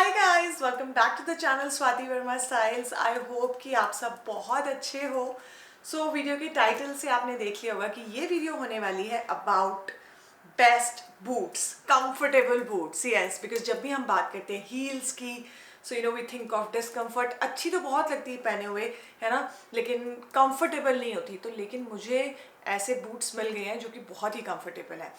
Hi guys, welcome back to the channel Swati Verma styles. I hope कि आप सब बहुत अच्छे हो। वीडियो के टाइटल से आपने देख लिया होगा कि ये वीडियो होने वाली है about best boots, comfortable boots. Yes, because जब भी हम बात करते हैं हील्स की, वी थिंक ऑफ डिस्कम्फर्ट। अच्छी तो बहुत लगती है पहने हुए, है ना, लेकिन कंफर्टेबल नहीं होती। लेकिन मुझे ऐसे बूट्स मिल गए हैं जो कि बहुत ही कंफर्टेबल है।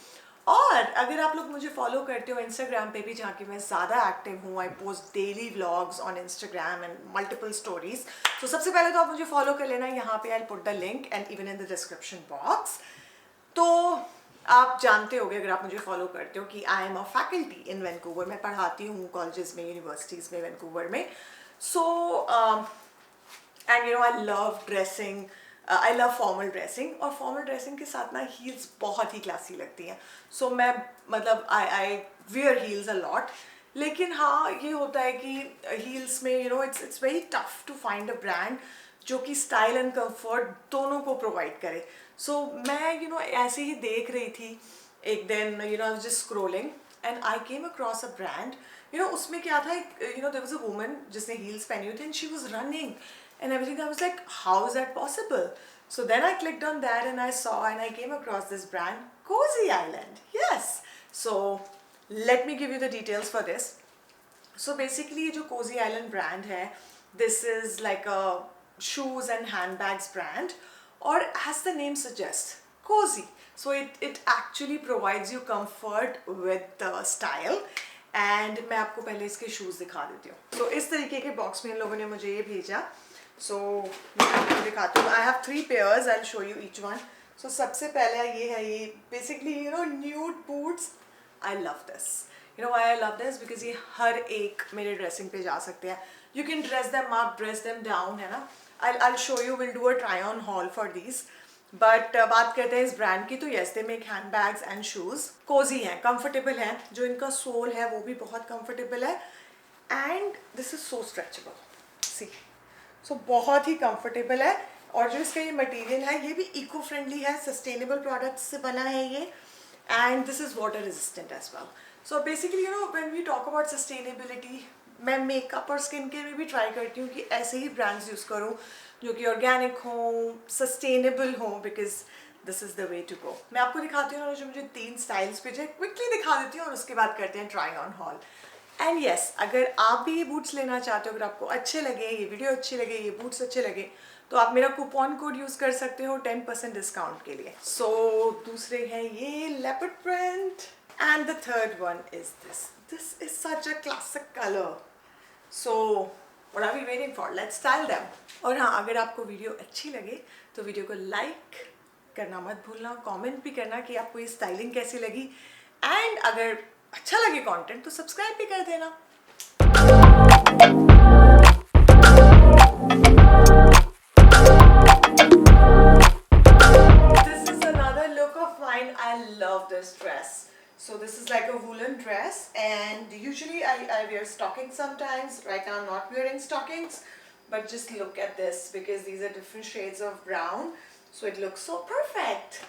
और अगर आप लोग मुझे फॉलो करते हो इंस्टाग्राम पे भी, जहाँ की मैं ज़्यादा एक्टिव हूँ, I post daily vlogs on Instagram and multiple stories. सबसे पहले तो आप मुझे फॉलो कर लेना, यहाँ पे I put the link and even in the description box. तो आप जानते होगे, अगर आप मुझे फॉलो करते हो, कि I am a faculty in Vancouver. मैं पढ़ाती हूँ कॉलेजेस में, यूनिवर्सिटीज़ में वैंकूवर में। And I love dressing, I love formal dressing. और फॉर्मल ड्रेसिंग के साथ ना हील्स बहुत ही क्लासी लगती हैं। मैं मतलब I wear heels a lot. लेकिन हाँ, ये होता है कि हील्स में it's very tough to find a brand जो कि स्टाइल एंड कंफर्ट दोनों को प्रोवाइड करे। मैं ऐसे ही देख रही थी एक दिन, I was just scrolling and I came across a brand. उसमें क्या था, देयर वाज अ वुमन जिसने हील्स पहनी हुई थी and she was running and everything. I was like, how is that possible? So then I clicked on that and I saw and I came across this brand, Cozy Island. Yes. So let me give you the details for this. So basically ये जो Cozy Island brand है, this is like a shoes and handbags brand, or as the name suggests, cozy. So it actually provides you comfort with the style. And मैं आपको पहले इसके shoes दिखा देती हूँ। तो इस तरीके के बॉक्स में इन लोगों ने मुझे ये भेजा। मैं आपको दिखाती हूँ। I have 3 pairs, I will show you each one. सबसे पहले ये है, ये basically nude boots. I love this. Why I love this, because ये हर एक मेरे ड्रेसिंग पे जा सकते हैं। You can dress them up, dress them down, है ना। I show you, will do a try on hall for these. But बात करते हैं इस ब्रांड की, तो yes, they make handbags and shoes. Cozy हैं, कंफर्टेबल हैं, जो इनका सोल है वो भी बहुत कंफर्टेबल है। And this is so stretchable, see. बहुत ही कंफर्टेबल है। और जो इसका ये मटेरियल है, ये भी इको फ्रेंडली है, सस्टेनेबल प्रोडक्ट्स से बना है ये। And this is water resistant as well. Basically when we talk about sustainability, मैं मेकअप और स्किन केयर में भी ट्राई करती हूँ कि ऐसे ही ब्रांड्स यूज़ करूँ जो कि ऑर्गेनिक हों, सस्टेनेबल हों, because this is the way to go. मैं आपको दिखाती हूँ, जो मुझे 3 स्टाइल्स पे जो क्विकली दिखा देती हूँ, और उसके बाद करते हैं try on hall. And yes, अगर आप भी ये बूट्स लेना चाहते हो, अगर आपको अच्छे लगे, ये वीडियो अच्छी लगे, ये बूट्स अच्छे लगे, तो आप मेरा कूपन कोड यूज़ कर सकते हो 10% डिस्काउंट के लिए। दूसरे हैं ये leopard print, and the third one is this is such a classic colour. What are we waiting for, let's style them. और हाँ, अगर आपको वीडियो अच्छी लगे तो वीडियो को लाइक करना मत भूलना, कमेंट भी करना कि आपको ये स्टाइलिंग कैसी लगी। एंड अगर अच्छा लगे कंटेंट तो सब्सक्राइब भी कर देना। This is another look of mine. I love this dress. This is like a woolen dress, and usually I wear stockings sometimes. Right now I'm not wearing stockings, but just look at this, because these are different shades of brown, so it looks so perfect.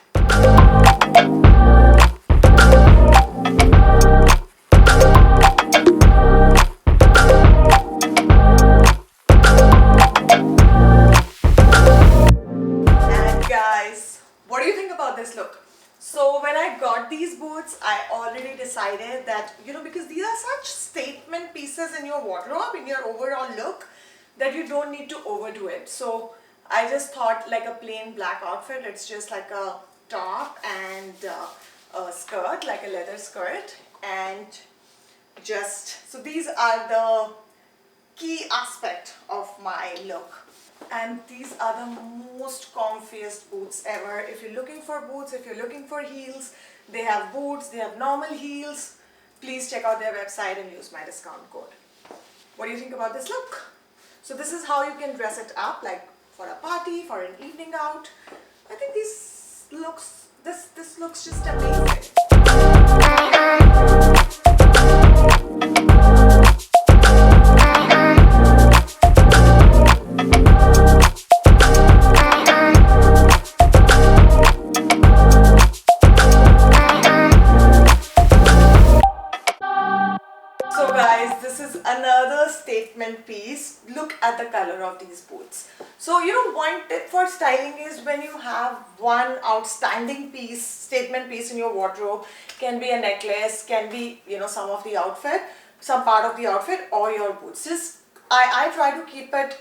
What do you think about this look? When I got these boots, I already decided that, because these are such statement pieces in your wardrobe, in your overall look, that you don't need to overdo it. I just thought, like a plain black outfit, it's just like a top and a skirt, like a leather skirt, and these are the key aspect of my look. And these are the most comfiest boots ever. If you're looking for boots, if you're looking for heels, they have boots, they have normal heels. Please check out their website and use my discount code. What do you think about this look? This is how you can dress it up, like for a party, for an evening out. I think this looks just amazing. guys, guys, this is another statement piece. Look at the color of these boots. So, one tip for styling is when you have one outstanding piece, statement piece in your wardrobe, can be a necklace, can be, some of the outfit, some part of the outfit, or your boots. Just, I try to keep it,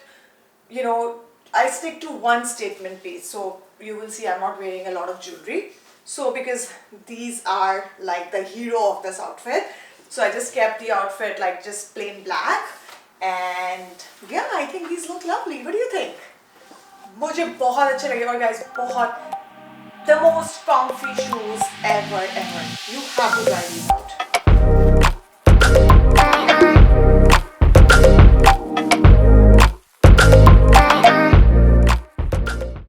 I stick to one statement piece. So, you will see I'm not wearing a lot of jewelry. So, because these are like the hero of this outfit. So I just kept the outfit like just plain black, and yeah, I think these look lovely. What do you think? मुझे बहुत अच्छे लगे, और guys, बहुत the most comfy shoes ever. You have to try these out.